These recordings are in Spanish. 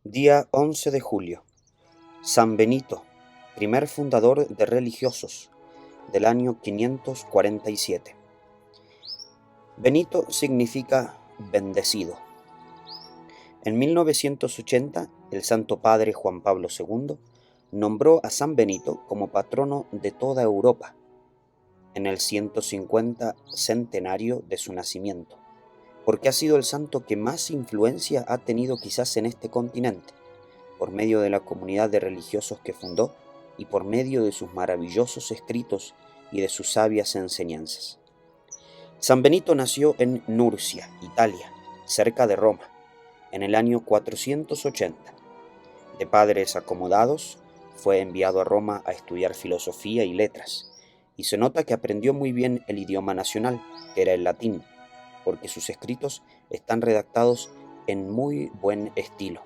Día 11 de julio. San Benito, primer fundador de religiosos, del año 547. Benito significa bendecido. En 1980, el Santo Padre Juan Pablo II nombró a San Benito como patrono de toda Europa, en el 150 centenario de su nacimiento, porque ha sido el santo que más influencia ha tenido quizás en este continente, por medio de la comunidad de religiosos que fundó y por medio de sus maravillosos escritos y de sus sabias enseñanzas. San Benito nació en Nurcia, Italia, cerca de Roma, en el año 480. De padres acomodados, fue enviado a Roma a estudiar filosofía y letras, y se nota que aprendió muy bien el idioma nacional, que era el latín, porque sus escritos están redactados en muy buen estilo.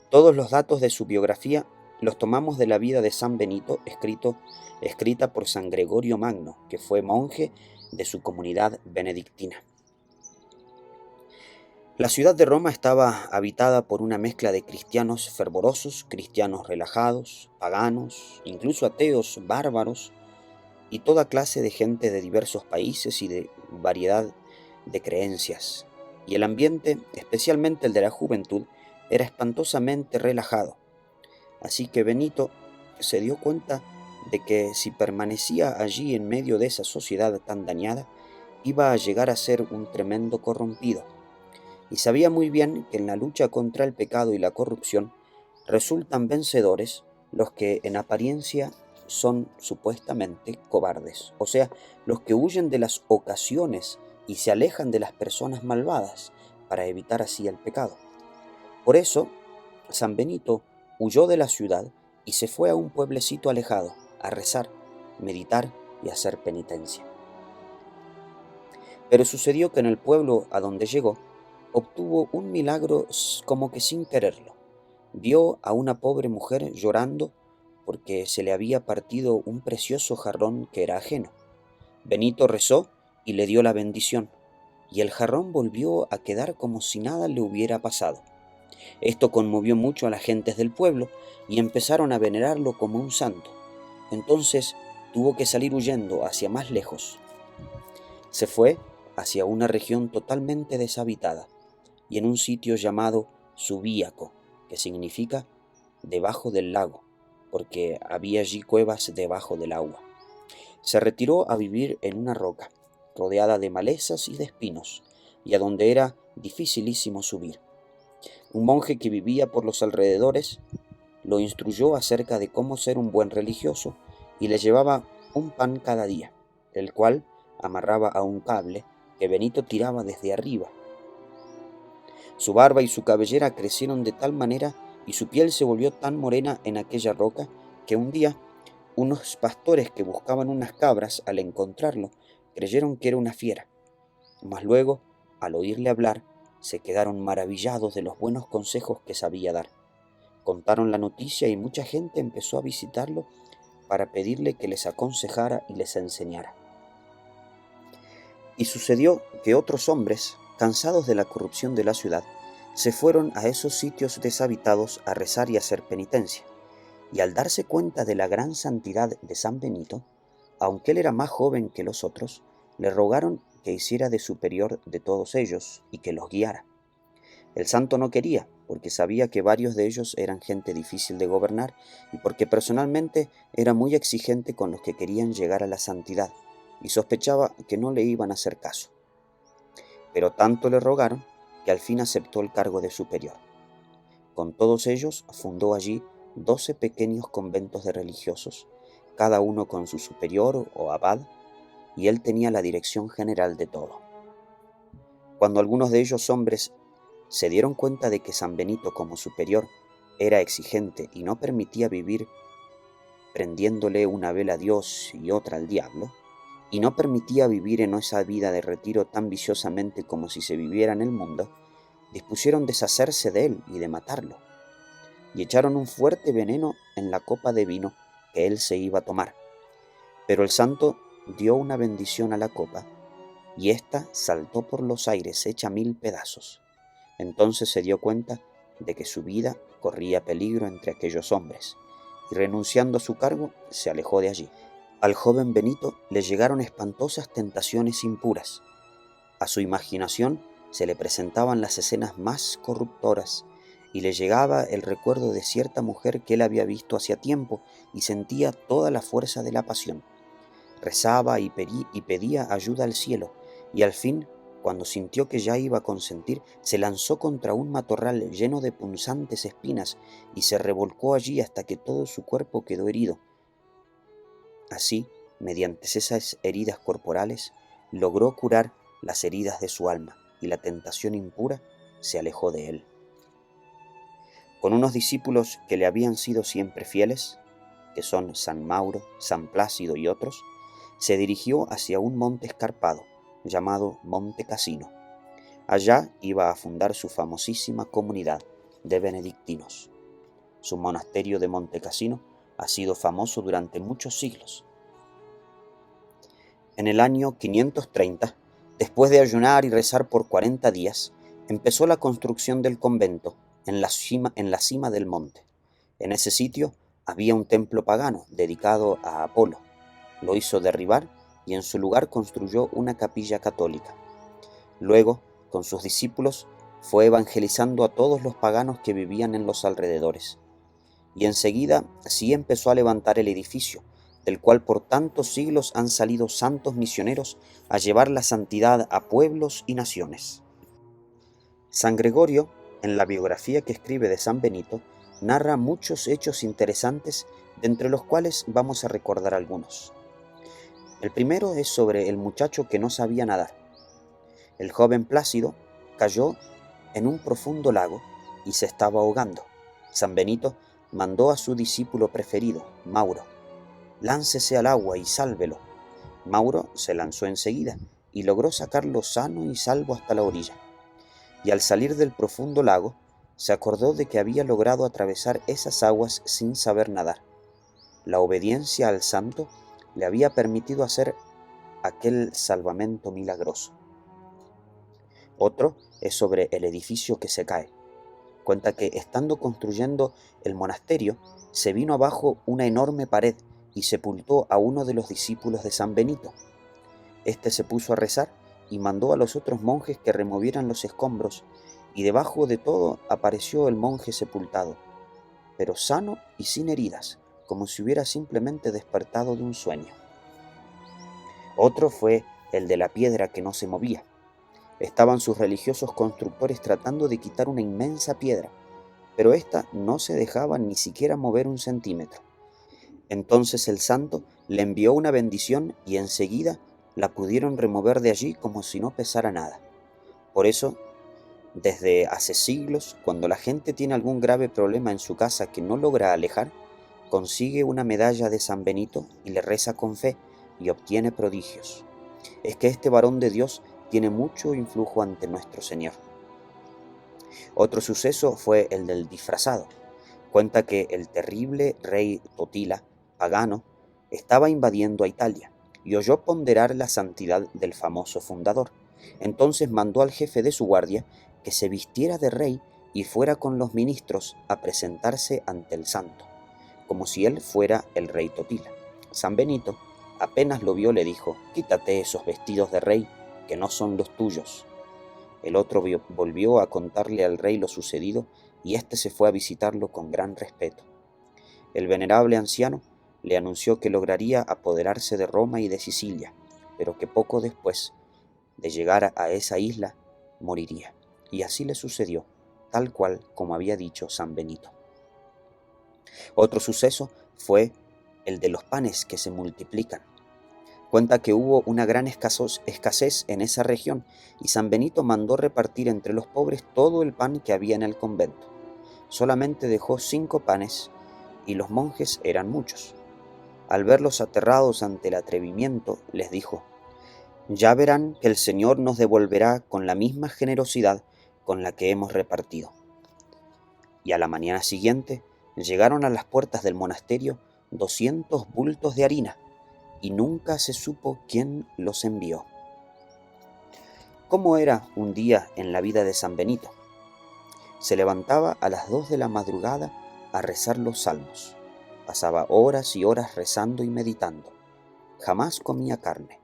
Todos los datos de su biografía los tomamos de la vida de San Benito, escrita por San Gregorio Magno, que fue monje de su comunidad benedictina. La ciudad de Roma estaba habitada por una mezcla de cristianos fervorosos, cristianos relajados, paganos, incluso ateos, bárbaros, y toda clase de gente de diversos países y de variedad de creencias. Y el ambiente, especialmente el de la juventud, era espantosamente relajado. Así que Benito se dio cuenta de que si permanecía allí en medio de esa sociedad tan dañada, iba a llegar a ser un tremendo corrompido. Y sabía muy bien que en la lucha contra el pecado y la corrupción resultan vencedores los que en apariencia son supuestamente cobardes, o sea, los que huyen de las ocasiones y se alejan de las personas malvadas para evitar así el pecado. Por eso, San Benito huyó de la ciudad y se fue a un pueblecito alejado a rezar, meditar y hacer penitencia. Pero sucedió que en el pueblo a donde llegó, obtuvo un milagro como que sin quererlo. Vio a una pobre mujer llorando porque se le había partido un precioso jarrón que era ajeno. Benito rezó y le dio la bendición, y el jarrón volvió a quedar como si nada le hubiera pasado. Esto conmovió mucho a las gentes del pueblo y empezaron a venerarlo como un santo. Entonces tuvo que salir huyendo hacia más lejos. Se fue hacia una región totalmente deshabitada y en un sitio llamado Subíaco, que significa debajo del lago, porque había allí cuevas debajo del agua. Se retiró a vivir en una roca, rodeada de malezas y de espinos, y a donde era dificilísimo subir. Un monje que vivía por los alrededores lo instruyó acerca de cómo ser un buen religioso y le llevaba un pan cada día, el cual amarraba a un cable que Benito tiraba desde arriba. Su barba y su cabellera crecieron de tal manera y su piel se volvió tan morena en aquella roca que un día unos pastores que buscaban unas cabras, al encontrarlo, creyeron que era una fiera. Mas luego, al oírle hablar, se quedaron maravillados de los buenos consejos que sabía dar. Contaron la noticia y mucha gente empezó a visitarlo para pedirle que les aconsejara y les enseñara. Y sucedió que otros hombres, cansados de la corrupción de la ciudad, se fueron a esos sitios deshabitados a rezar y hacer penitencia. Y al darse cuenta de la gran santidad de San Benito, aunque él era más joven que los otros, le rogaron que hiciera de superior de todos ellos y que los guiara. El santo no quería, porque sabía que varios de ellos eran gente difícil de gobernar y porque personalmente era muy exigente con los que querían llegar a la santidad, y sospechaba que no le iban a hacer caso. Pero tanto le rogaron que al fin aceptó el cargo de superior. Con todos ellos fundó allí 12 pequeños conventos de religiosos, cada uno con su superior o abad, y él tenía la dirección general de todo. Cuando algunos de ellos hombres se dieron cuenta de que San Benito como superior era exigente y no permitía vivir prendiéndole una vela a Dios y otra al diablo, y no permitía vivir en esa vida de retiro tan viciosamente como si se viviera en el mundo, dispusieron deshacerse de él y de matarlo, y echaron un fuerte veneno en la copa de vino que él se iba a tomar. Pero el santo dio una bendición a la copa, y ésta saltó por los aires hecha 1000 pedazos. Entonces se dio cuenta de que su vida corría peligro entre aquellos hombres, y renunciando a su cargo, se alejó de allí. Al joven Benito le llegaron espantosas tentaciones impuras. A su imaginación se le presentaban las escenas más corruptoras, y le llegaba el recuerdo de cierta mujer que él había visto hacía tiempo, y sentía toda la fuerza de la pasión. Rezaba y pedía ayuda al cielo, y al fin, cuando sintió que ya iba a consentir, se lanzó contra un matorral lleno de punzantes espinas y se revolcó allí hasta que todo su cuerpo quedó herido. Así, mediante esas heridas corporales, logró curar las heridas de su alma, y la tentación impura se alejó de él. Con unos discípulos que le habían sido siempre fieles, que son San Mauro, San Plácido y otros, se dirigió hacia un monte escarpado, llamado Monte Cassino. Allá iba a fundar su famosísima comunidad de benedictinos. Su monasterio de Monte Cassino ha sido famoso durante muchos siglos. En el año 530, después de ayunar y rezar por 40 días, empezó la construcción del convento en la cima del monte. En ese sitio había un templo pagano dedicado a Apolo. Lo hizo derribar y en su lugar construyó una capilla católica. Luego, con sus discípulos, fue evangelizando a todos los paganos que vivían en los alrededores. Y enseguida así empezó a levantar el edificio, del cual por tantos siglos han salido santos misioneros a llevar la santidad a pueblos y naciones. San Gregorio, en la biografía que escribe de San Benito, narra muchos hechos interesantes, de entre los cuales vamos a recordar algunos. El primero es sobre el muchacho que no sabía nadar. El joven Plácido cayó en un profundo lago y se estaba ahogando. San Benito mandó a su discípulo preferido, Mauro: «Láncese al agua y sálvelo». Mauro se lanzó enseguida y logró sacarlo sano y salvo hasta la orilla. Y al salir del profundo lago, se acordó de que había logrado atravesar esas aguas sin saber nadar. La obediencia al santo le había permitido hacer aquel salvamento milagroso. Otro es sobre el edificio que se cae. Cuenta que, estando construyendo el monasterio, se vino abajo una enorme pared y sepultó a uno de los discípulos de San Benito. Este se puso a rezar y mandó a los otros monjes que removieran los escombros, y debajo de todo apareció el monje sepultado, pero sano y sin heridas, como si hubiera simplemente despertado de un sueño. Otro fue el de la piedra que no se movía. Estaban sus religiosos constructores tratando de quitar una inmensa piedra, pero ésta no se dejaba ni siquiera mover un centímetro. Entonces el santo le envió una bendición y enseguida la pudieron remover de allí como si no pesara nada. Por eso, desde hace siglos, cuando la gente tiene algún grave problema en su casa que no logra alejar, consigue una medalla de San Benito y le reza con fe y obtiene prodigios. Es que este varón de Dios tiene mucho influjo ante nuestro Señor. Otro suceso fue el del disfrazado. Cuenta que el terrible rey Totila, pagano, estaba invadiendo a Italia y oyó ponderar la santidad del famoso fundador. Entonces mandó al jefe de su guardia que se vistiera de rey y fuera con los ministros a presentarse ante el santo, como si él fuera el rey Totila. San Benito, apenas lo vio, le dijo: «Quítate esos vestidos de rey, que no son los tuyos». El otro volvió a contarle al rey lo sucedido, y éste se fue a visitarlo con gran respeto. El venerable anciano le anunció que lograría apoderarse de Roma y de Sicilia, pero que poco después de llegar a esa isla moriría. Y así le sucedió, tal cual como había dicho San Benito. Otro suceso fue el de los panes que se multiplican. Cuenta que hubo una gran escasez en esa región, y San Benito mandó repartir entre los pobres todo el pan que había en el convento. Solamente dejó 5 panes, y los monjes eran muchos. Al verlos aterrados ante el atrevimiento, les dijo: «Ya verán que el Señor nos devolverá con la misma generosidad con la que hemos repartido». Y a la mañana siguiente llegaron a las puertas del monasterio 200 bultos de harina, y nunca se supo quién los envió. ¿Cómo era un día en la vida de San Benito? Se levantaba a las 2 de la madrugada a rezar los salmos. Pasaba horas y horas rezando y meditando. Jamás comía carne.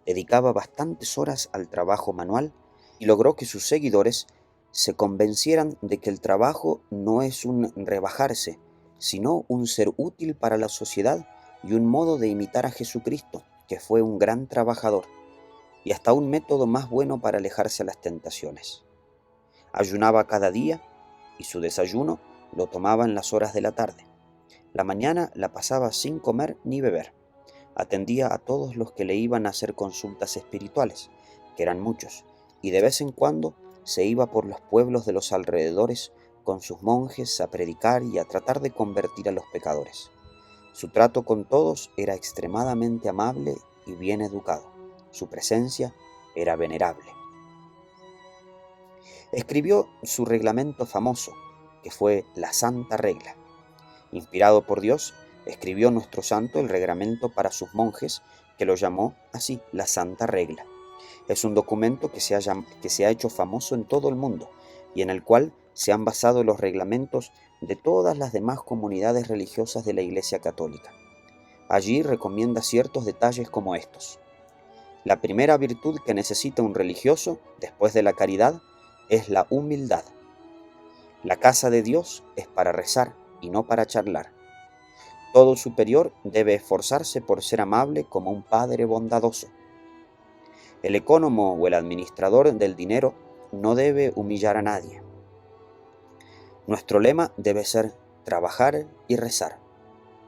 Dedicaba bastantes horas al trabajo manual y logró que sus seguidores se convencieran de que el trabajo no es un rebajarse, sino un ser útil para la sociedad y un modo de imitar a Jesucristo, que fue un gran trabajador, y hasta un método más bueno para alejarse a las tentaciones. Ayunaba cada día y su desayuno lo tomaba en las horas de la tarde. La mañana la pasaba sin comer ni beber. Atendía a todos los que le iban a hacer consultas espirituales, que eran muchos, y de vez en cuando se iba por los pueblos de los alrededores con sus monjes a predicar y a tratar de convertir a los pecadores. Su trato con todos era extremadamente amable y bien educado. Su presencia era venerable. Escribió su reglamento famoso, que fue la Santa Regla. Inspirado por Dios, escribió nuestro santo el reglamento para sus monjes, que lo llamó así, la Santa Regla. Es un documento que se ha hecho famoso en todo el mundo y en el cual se han basado los reglamentos de todas las demás comunidades religiosas de la Iglesia Católica. Allí recomienda ciertos detalles como estos. La primera virtud que necesita un religioso, después de la caridad, es la humildad. La casa de Dios es para rezar y no para charlar. Todo superior debe esforzarse por ser amable como un padre bondadoso. El ecónomo o el administrador del dinero no debe humillar a nadie. Nuestro lema debe ser trabajar y rezar,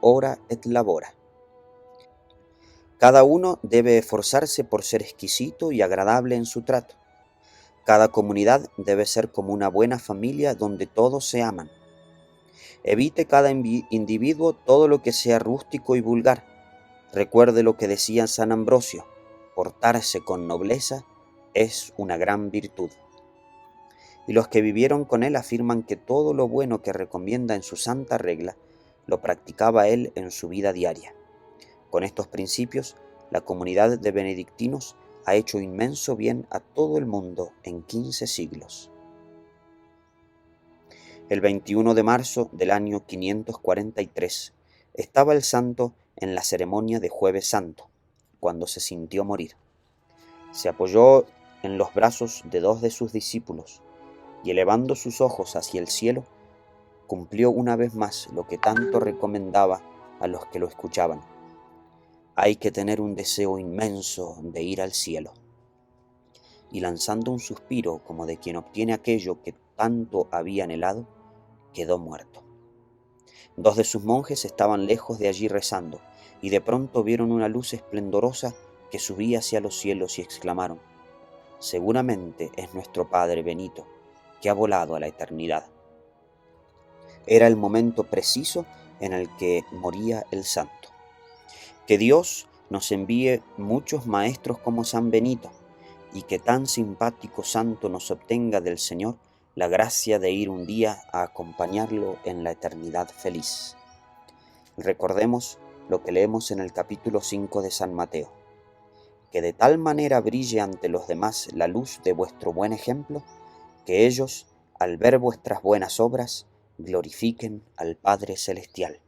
ora et labora. Cada uno debe esforzarse por ser exquisito y agradable en su trato. Cada comunidad debe ser como una buena familia donde todos se aman. Evite cada individuo todo lo que sea rústico y vulgar. Recuerde lo que decía San Ambrosio: portarse con nobleza es una gran virtud. Y los que vivieron con él afirman que todo lo bueno que recomienda en su santa regla lo practicaba él en su vida diaria. Con estos principios, la comunidad de benedictinos ha hecho inmenso bien a todo el mundo en 15 siglos. El 21 de marzo del año 543 estaba el santo en la ceremonia de Jueves Santo, cuando se sintió morir. Se apoyó en los brazos de 2 de sus discípulos y, elevando sus ojos hacia el cielo, cumplió una vez más lo que tanto recomendaba a los que lo escuchaban. Hay que tener un deseo inmenso de ir al cielo. Y lanzando un suspiro como de quien obtiene aquello que tanto había anhelado, quedó muerto. 2 de sus monjes estaban lejos de allí rezando, y de pronto vieron una luz esplendorosa que subía hacia los cielos y exclamaron: seguramente es nuestro Padre Benito, que ha volado a la eternidad. Era el momento preciso en el que moría el santo. Que Dios nos envíe muchos maestros como San Benito, y que tan simpático santo nos obtenga del Señor la gracia de ir un día a acompañarlo en la eternidad feliz. Recordemos lo que leemos en el capítulo 5 de San Mateo: que de tal manera brille ante los demás la luz de vuestro buen ejemplo, que ellos, al ver vuestras buenas obras, glorifiquen al Padre Celestial.